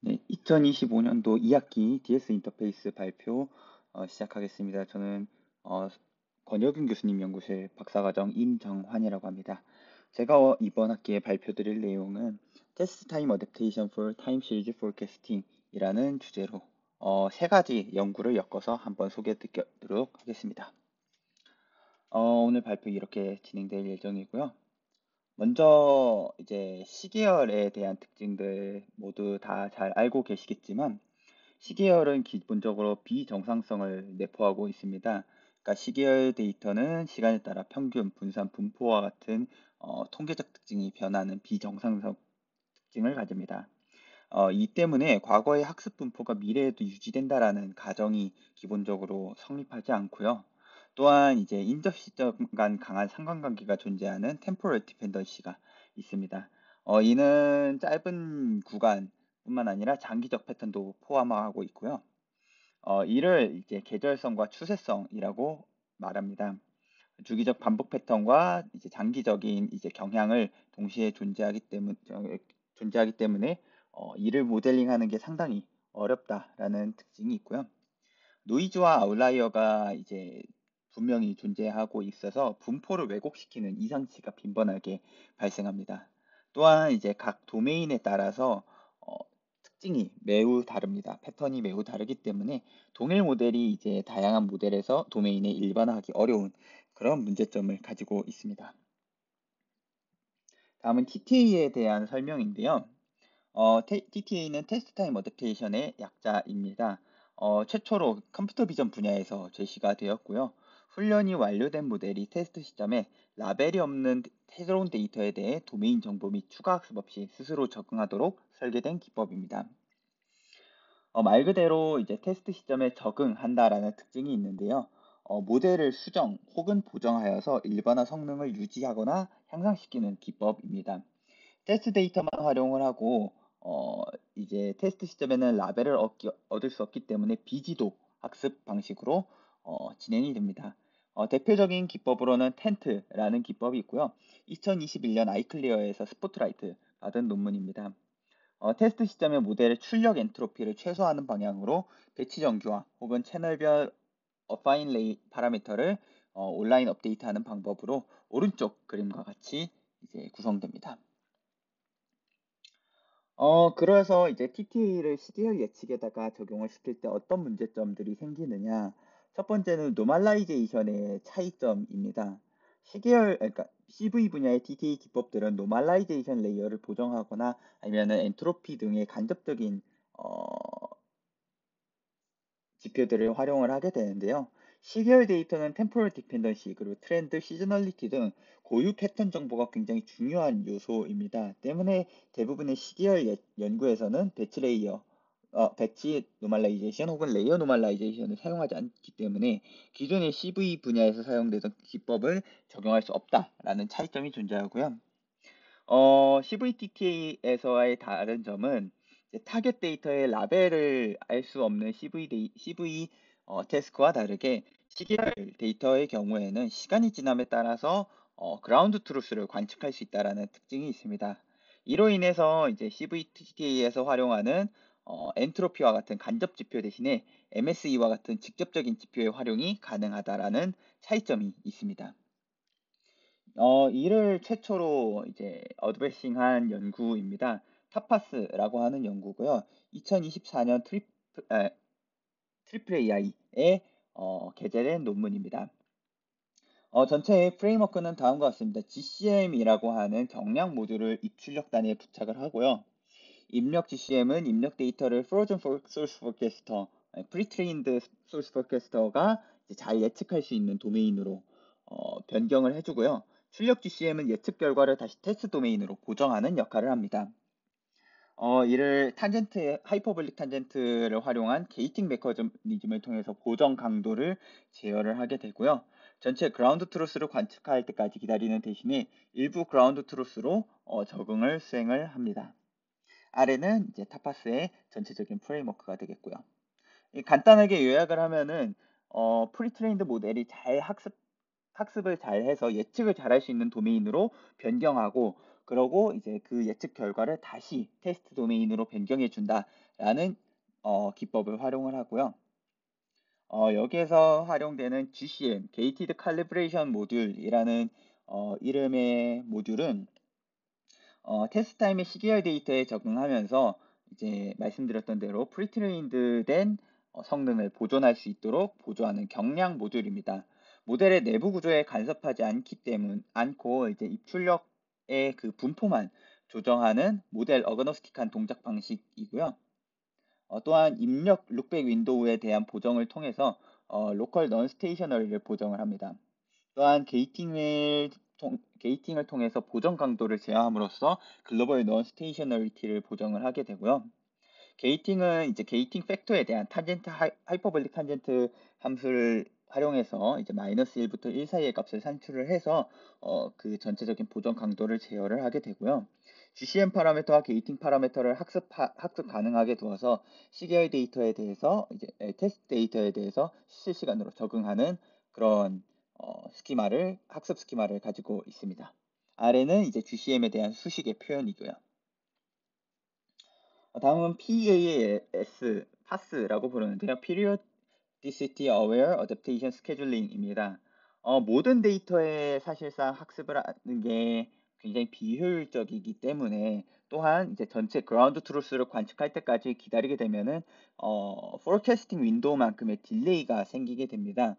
네, 2025년도 2학기 DS 인터페이스 발표 시작하겠습니다. 저는 어, 권혁윤 교수님 연구실 박사과정 임정환이라고 합니다. 제가 이번 학기에 발표드릴 내용은 Test Time Adaptation for Time Series Forecasting 이라는 주제로 세 가지 연구를 엮어서 한번 소개해드리도록 하겠습니다. 오늘 발표 이렇게 진행될 예정이고요. 먼저 이제 시계열에 대한 특징들 모두 다 잘 알고 계시겠지만 시계열은 기본적으로 비정상성을 내포하고 있습니다. 그러니까 시계열 데이터는 시간에 따라 평균, 분산, 분포와 같은 통계적 특징이 변하는 비정상성 특징을 가집니다. 이 때문에 과거의 학습 분포가 미래에도 유지된다라는 가정이 기본적으로 성립하지 않고요. 또한 이제 인접 시점 간 강한 상관관계가 존재하는 temporal dependency가 있습니다. 이는 짧은 구간뿐만 아니라 장기적 패턴도 포함하고 있고요. 이를 이제 계절성과 추세성이라고 말합니다. 주기적 반복 패턴과 이제 장기적인 이제 경향을 동시에 존재하기 때문에 이를 모델링하는 게 상당히 어렵다라는 특징이 있고요. 노이즈와 아웃라이어가 이제 분명히 존재하고 있어서 분포를 왜곡시키는 이상치가 빈번하게 발생합니다. 또한 이제 각 도메인에 따라서 특징이 매우 다릅니다. 패턴이 매우 다르기 때문에 동일 모델이 이제 다양한 모델에서 도메인에 일반화하기 어려운 그런 문제점을 가지고 있습니다. 다음은 TTA에 대한 설명인데요. TTA는 테스트 타임 어댑테이션의 약자입니다. 최초로 컴퓨터 비전 분야에서 제시가 되었고요. 훈련이 완료된 모델이 테스트 시점에 라벨이 없는 새로운 데이터에 대해 도메인 정보 및 추가 학습 없이 스스로 적응하도록 설계된 기법입니다. 말 그대로 이제 테스트 시점에 적응한다라는 특징이 있는데요. 모델을 수정 혹은 보정하여서 일반화 성능을 유지하거나 향상시키는 기법입니다. 테스트 데이터만 활용을 하고 이제 테스트 시점에는 라벨을 얻을 수 없기 때문에 비지도 학습 방식으로 진행이 됩니다. 대표적인 기법으로는 텐트라는 기법이 있고요. 2021년 아이클리어에서 스포트라이트 받은 논문입니다. 테스트 시점에 모델의 출력 엔트로피를 최소화하는 방향으로 배치 정규화 혹은 채널별 어파인 레이 파라미터를 온라인 업데이트하는 방법으로 오른쪽 그림과 같이 이제 구성됩니다. 그래서 이제 TTA를 시계열 예측에다가 적용을 시킬 때 어떤 문제점들이 생기느냐. 첫 번째는 노멀라이제이션의 차이점입니다. 그러니까 CV 분야의 TTA 기법들은 노멀라이제이션 레이어를 보정하거나 아니면은 엔트로피 등의 간접적인 지표들을 활용을 하게 되는데요. 시계열 데이터는 템포럴 디펜던시 그리고 트렌드, 시즈널리티 등 고유 패턴 정보가 굉장히 중요한 요소입니다. 때문에 대부분의 시계열 연구에서는 배치 노멀라이제이션 혹은 레이어 노멀라이제이션을 사용하지 않기 때문에 기존의 CV 분야에서 사용되던 기법을 적용할 수 없다라는 차이점이 존재하고요. CVTT에서의 다른 점은 타겟 데이터의 라벨을 알 수 없는 CV 태스크와 다르게 시계열 데이터의 경우에는 시간이 지남에 따라서 그라운드 트루스를 관측할 수 있다는 특징이 있습니다. 이로 인해서 이제 CVTT에서 활용하는 엔트로피와 같은 간접 지표 대신에 MSE와 같은 직접적인 지표의 활용이 가능하다라는 차이점이 있습니다. 이를 최초로 이제 어드레싱한 연구입니다. 타파스라고 하는 연구고요. 2024년 트리플 AI에 게재된 논문입니다. 전체의 프레임워크는 다음과 같습니다. GCM이라고 하는 정량 모듈을 입출력 단위에 부착을 하고요. 입력 GCM은 입력 데이터를 Frozen Source Forecaster, Pre-trained Source Forecaster가 잘 예측할 수 있는 도메인으로 변경을 해주고요. 출력 GCM은 예측 결과를 다시 테스트 도메인으로 보정하는 역할을 합니다. 이를 하이퍼볼릭 탄젠트를 활용한 게이팅 메커니즘을 통해서 보정 강도를 제어를 하게 되고요. 전체 그라운드 트루스를 관측할 때까지 기다리는 대신에 일부 그라운드 트루스로 적응을 수행을 합니다. 아래는 이제 타파스의 전체적인 프레임워크가 되겠고요. 간단하게 요약을 하면은 프리트레인드 모델이 학습을 잘 해서 예측을 잘 할 수 있는 도메인으로 변경하고 그러고 이제 그 예측 결과를 다시 테스트 도메인으로 변경해 준다라는 기법을 활용을 하고요. 여기에서 활용되는 GCM, Gated Calibration 모듈이라는 이름의 모듈은 테스트 타임의 시계열 데이터에 적응하면서 이제 말씀드렸던 대로 프리트레인드 된 성능을 보존할 수 있도록 보조하는 경량 모듈입니다. 모델의 내부 구조에 간섭하지 않고 이제 입출력의 그 분포만 조정하는 모델 어그노스틱한 동작 방식이고요. 또한 입력 룩백 윈도우에 대한 보정을 통해서 로컬 넌 스테이셔너리를 보정을 합니다. 또한 게이팅을 통해서 보정 강도를 제어함으로써 글로벌 넌 스테이셔너리티를 보정을 하게 되고요. 게이팅은 이제 게이팅 팩터에 대한 탄젠트 하이퍼볼릭 탄젠트 함수를 활용해서 이제 -1부터 1 사이의 값을 산출을 해서 그 전체적인 보정 강도를 제어를 하게 되고요. GCM 파라미터와 게이팅 파라미터를 학습 가능하게 두어서 시계열 데이터에 대해서 이제 테스트 데이터에 대해서 실시간으로 적응하는 그런 학습 스키마를 가지고 있습니다. 아래는 이제 GCM에 대한 수식의 표현이고요. 다음은 PAS라고 부르는데요. Periodicity Aware Adaptation Scheduling입니다. 모든 데이터에 사실상 학습을 하는 게 굉장히 비효율적이기 때문에 또한 이제 전체 그라운드 트루스를 관측할 때까지 기다리게 되면은 포캐스팅 윈도우만큼의 딜레이가 생기게 됩니다.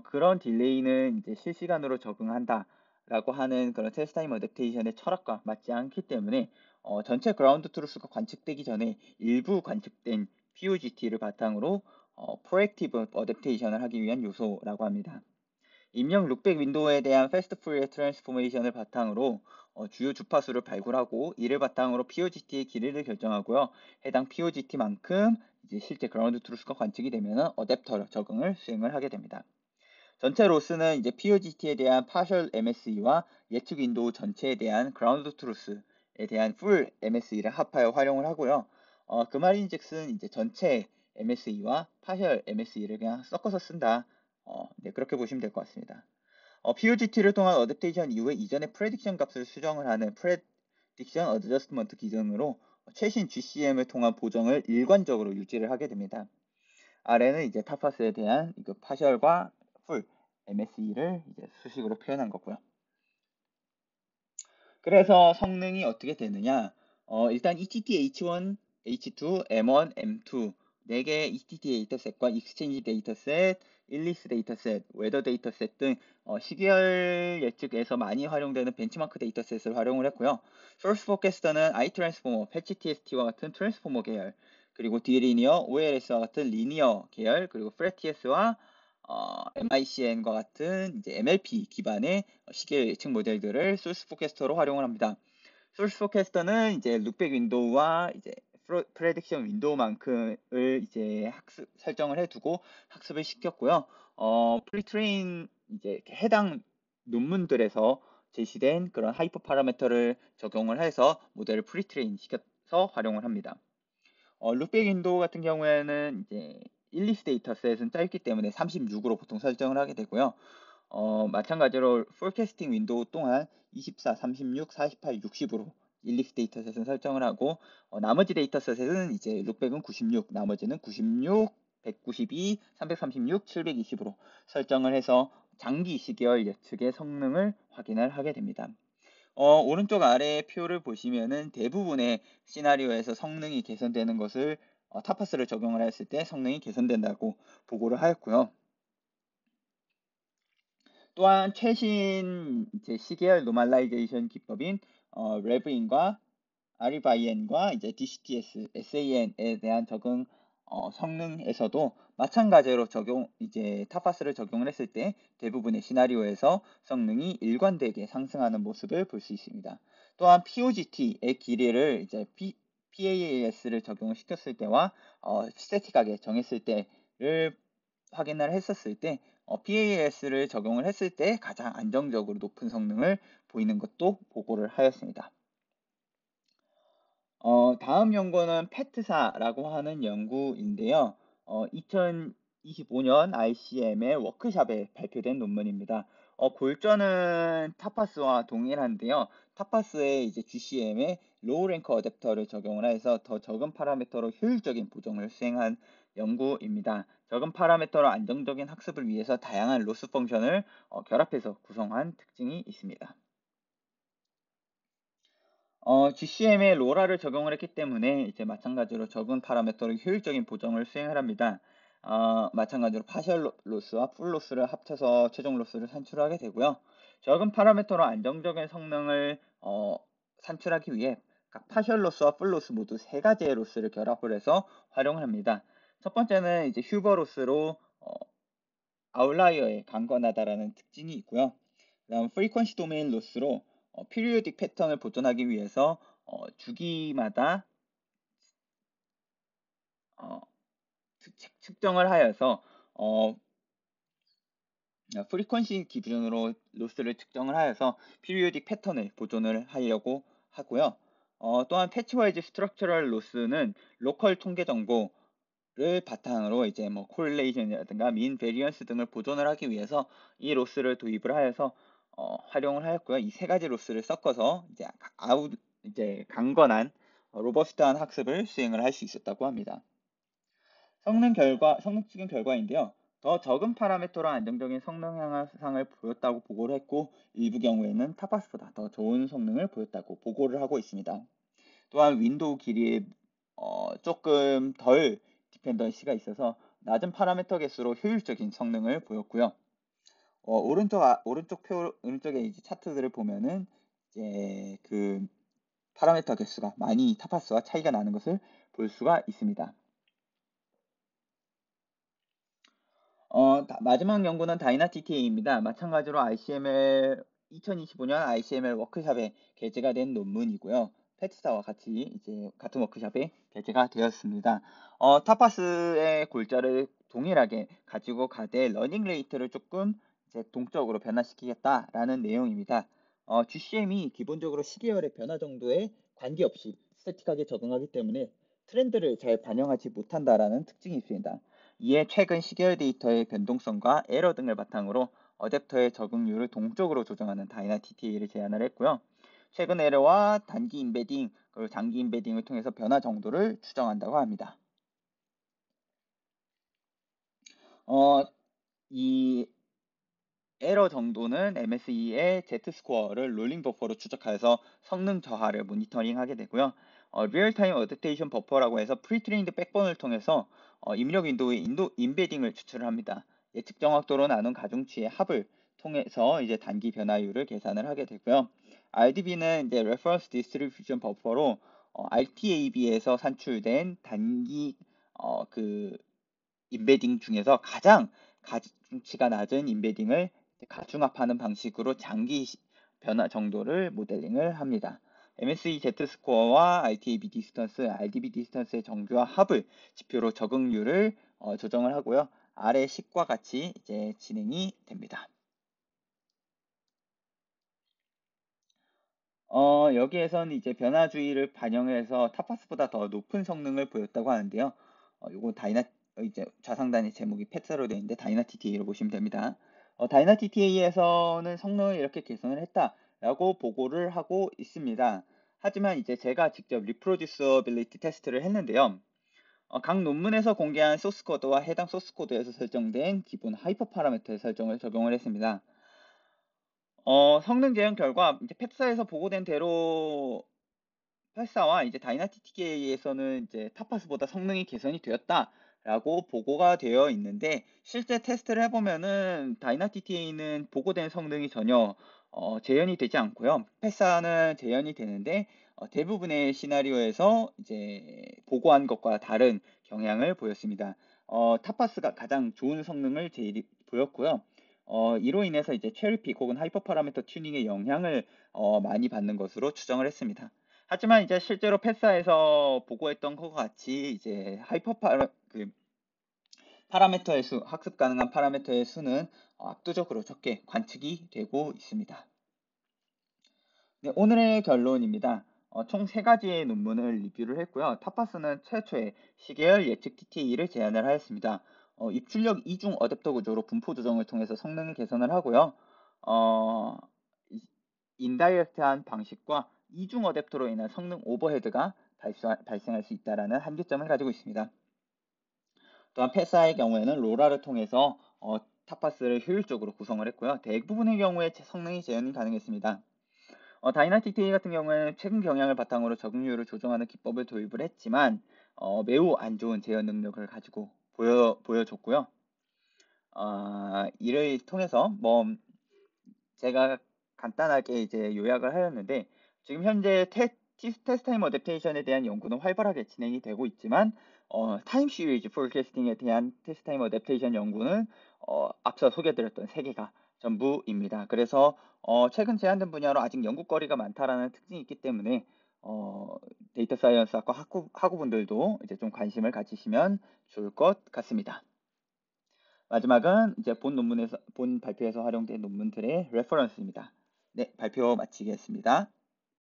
그런 딜레이는 이제 실시간으로 적응한다라고 하는 그런 테스트 타임 어댑테이션의 철학과 맞지 않기 때문에 전체 그라운드 트루스가 관측되기 전에 일부 관측된 POGT를 바탕으로 프로액티브 어댑테이션을 하기 위한 요소라고 합니다. 입력 룩백 윈도우에 대한 패스트 푸리어 트랜스포메이션을 바탕으로 주요 주파수를 발굴하고 이를 바탕으로 POGT의 길이를 결정하고요. 해당 POGT만큼 이제 실제 그라운드 트루스가 관측이 되면 어댑터 적응을 수행을 하게 됩니다. 전체 로스는 이제 POGT에 대한 partial MSE와 예측 윈도우 전체에 대한 그라운드 트루스에 대한 full MSE를 합하여 활용을 하고요. 그 말인즉슨 이제 전체 MSE와 partial MSE를 그냥 섞어서 쓴다. 네, 그렇게 보시면 될 것 같습니다. POGT를 통한 어댑테이션 이후에 이전의 프레딕션 값을 수정을 하는 프레딕션 어드저스트먼트 기준으로 최신 GCM을 통한 보정을 일관적으로 유지를 하게 됩니다. 아래는 이제 타파스에 대한 그 파셜과 풀 MSE를 이제 수식으로 표현한 거고요. 그래서 성능이 어떻게 되느냐? 일단 ETT H1, H2, M1, M2 4개의 ETT 데이터셋과 익스체인지 데이터셋, 일리스 데이터셋, 웨더 데이터셋 등 시계열 예측에서 많이 활용되는 벤치마크 데이터셋을 활용을 했고요. 소스 포캐스터는 iTransformer, PatchTST와 같은 트랜스포머 계열, 그리고 D리니어, OLS와 같은 리니어 계열, 그리고 FretTS와 MICN과 같은 이제 MLP 기반의 시계 예측 모델들을 소스 포캐스터로 활용을 합니다. 소스 포캐스터는 이제 룩백 윈도우와 이제 프레딕션 윈도우만큼을 이제 설정을 해두고 학습을 시켰고요. 프리트레인 이제 해당 논문들에서 제시된 그런 하이퍼 파라미터를 적용을 해서 모델을 프리트레인 시켜서 활용을 합니다. 룩백 윈도우 같은 경우에는 이제 1, 2스 데이터셋은 짧기 때문에 36으로 보통 설정을 하게 되고요. 마찬가지로 포캐스팅 윈도우 또한 24, 36, 48, 60으로 1, 2스 데이터셋은 설정을 하고 나머지 데이터셋은 이제 룩백은 96, 나머지는 96, 192, 336, 720으로 설정을 해서 장기 시계열 예측의 성능을 확인을 하게 됩니다. 오른쪽 아래 표를 보시면은 대부분의 시나리오에서 성능이 개선되는 것을 타파스를 적용을 했을 때 성능이 개선된다고 보고를 하였고요. 또한 최신 이제 시계열 노멀라이제이션 기법인 레브인과 아리바이엔과 이제 DCTS, SAN에 대한 적응 성능에서도 마찬가지로 이제 타파스를 적용을 했을 때 대부분의 시나리오에서 성능이 일관되게 상승하는 모습을 볼 수 있습니다. 또한 POGT의 길이를 이제 PAAS를 적용을 시켰을 때와 스태틱하게 정했을 때를 확인을 했었을 때 PAAS를 적용을 했을 때 가장 안정적으로 높은 성능을 보이는 것도 보고를 하였습니다. 다음 연구는 페트사라고 하는 연구인데요. 2025년 ICM의 워크샵에 발표된 논문입니다. 골전은 타파스와 동일한데요. 타파스의 이제 GCM에 로우 랭크 어댑터를 적용을 해서 더 적은 파라미터로 효율적인 보정을 수행한 연구입니다. 적은 파라미터로 안정적인 학습을 위해서 다양한 로스 펑션을 결합해서 구성한 특징이 있습니다. GCM에 로라를 적용을 했기 때문에 이제 마찬가지로 적은 파라미터로 효율적인 보정을 수행을 합니다. 마찬가지로 파셜 로스와 풀 로스를 합쳐서 최종 로스를 산출하게 되고요. 적은 파라미터로 안정적인 성능을 산출하기 위해 각 파셜 로스와 풀 로스 모두 세 가지의 로스를 결합을 해서 활용을 합니다. 첫 번째는 이제 휴버 로스로 아웃라이어에 강건하다라는 특징이 있고요. 그다음 프리퀀시 도메인 로스로 피리오딕 패턴을 보존하기 위해서 주기마다 측정을 하여서 프리퀀시 기준으로 로스를 측정을 하여서 피리오딕 패턴을 보존을 하려고 하고요. 또한 패치와이즈 스트럭처럴 로스는 로컬 통계 정보를 바탕으로 이제 뭐 콜레이션이라든가 민 베리언스 등을 보존을 하기 위해서 이 로스를 도입을 하여서 활용을 하였고요. 이 세 가지 로스를 섞어서 이제 강건한 로버스트한 학습을 수행을 할 수 있었다고 합니다. 성능적인 결과인데요. 더 적은 파라미터로 안정적인 성능 향상을 보였다고 보고를 했고, 일부 경우에는 타파스보다 더 좋은 성능을 보였다고 보고를 하고 있습니다. 또한 윈도우 길이에 조금 덜 디펜던시가 있어서 낮은 파라미터 개수로 효율적인 성능을 보였고요. 오른쪽에 이제 차트들을 보면은 이제 그 파라미터 개수가 많이 타파스와 차이가 나는 것을 볼 수가 있습니다. 마지막 연구는 다이나TTA입니다. 마찬가지로 2025년 ICML 워크샵에 게재가 된 논문이고요. 페트사와 같이 이제 같은 워크샵에 게재가 되었습니다. 타파스의 골자를 동일하게 가지고 가되 러닝 레이트를 조금 이제 동적으로 변화시키겠다라는 내용입니다. GCM이 기본적으로 시계열의 변화 정도에 관계없이 스태틱하게 적응하기 때문에 트렌드를 잘 반영하지 못한다라는 특징이 있습니다. 이에 최근 시계열 데이터의 변동성과 에러 등을 바탕으로 어댑터의 적응률을 동적으로 조정하는 다이나TTA를 제안을 했고요. 최근 에러와 단기 임베딩 그리고 장기 임베딩을 통해서 변화 정도를 추정한다고 합니다. 이 에러 정도는 MSE의 Z스코어를 롤링 버퍼로 추적해서 성능 저하를 모니터링하게 되고요. 리얼타임 어댑테이션 버퍼라고 해서 프리트레인드 백본을 통해서 입력 윈도우의 임베딩을 추출을 합니다. 예측 정확도로 나눈 가중치의 합을 통해서 이제 단기 변화율을 계산을 하게 되고요. RDB는 이제 Reference Distribution 버퍼로 RTAB에서 산출된 단기 그 임베딩 중에서 가장 가중치가 낮은 임베딩을 가중합하는 방식으로 장기 변화 정도를 모델링을 합니다. MSE Z스코어와 RTAB 디스턴스, RDB 디스턴스의 정규와 합을 지표로 적응률을 조정을 하고요. 아래 식과 같이 이제 진행이 됩니다. 여기에서는 이제 변화주의를 반영해서 타파스보다 더 높은 성능을 보였다고 하는데요. 요거 이제 좌상단의 제목이 펫사로 되어 있는데 다이나TTA로 보시면 됩니다. 다이나TTA에서는 성능을 이렇게 개선을 했다라고 보고를 하고 있습니다. 하지만 이제 제가 직접 리프로듀서빌리티 테스트를 했는데요. 각 논문에서 공개한 소스 코드와 해당 소스 코드에서 설정된 기본 하이퍼 파라미터의 설정을 적용을 했습니다. 성능 제한 결과 이제 펩사에서 보고된 대로 펠사와 이제 다이나TTA에서는 이제 타파스보다 성능이 개선이 되었다라고 보고가 되어 있는데 실제 테스트를 해보면은 다이나TTA는 보고된 성능이 전혀 재현이 되지 않고요. 펠사는 재현이 되는데 대부분의 시나리오에서 이제 보고한 것과 다른 경향을 보였습니다. 타파스가 가장 좋은 성능을 보였고요. 이로 인해서 이제 체리픽 혹은 하이퍼 파라미터 튜닝의 영향을 많이 받는 것으로 추정을 했습니다. 하지만 이제 실제로 패사에서 보고했던 것 같이 이제 파라미터의 수, 학습 가능한 파라미터의 수는 압도적으로 적게 관측이 되고 있습니다. 네, 오늘의 결론입니다. 총 3가지의 논문을 리뷰를 했고요. 타파스는 최초의 시계열 예측 TTA를 제안을 하였습니다. 입출력 이중 어댑터 구조로 분포 조정을 통해서 성능을 개선을 하고요. 인다이렉트한 방식과 이중 어댑터로 인한 성능 오버헤드가 발생할 수 있다는 한계점을 가지고 있습니다. 또한 패사의 경우에는 로라를 통해서 탑파스를 효율적으로 구성을 했고요. 대부분의 경우에 성능이 재현이 가능했습니다. 다이나틱 같은 경우에는 최근 경향을 바탕으로 적응률을 조정하는 기법을 도입을 했지만 매우 안 좋은 재현 능력을 가지고 보여줬고요. 이를 통해서 제가 간단하게 이제 요약을 하였는데 지금 현재 테스트 타임 어댑테이션에 대한 연구는 활발하게 진행이 되고 있지만 타임 시리즈 포캐스팅에 대한 테스트 타임 어댑테이션 연구는 앞서 소개드렸던 3개가 전부입니다. 그래서 최근 제한된 분야로 아직 연구거리가 많다라는 특징이 있기 때문에 데이터 사이언스 학과 학우분들도 이제 좀 관심을 가지시면 좋을 것 같습니다. 마지막은 이제 본 발표에서 활용된 논문들의 레퍼런스입니다. 네, 발표 마치겠습니다.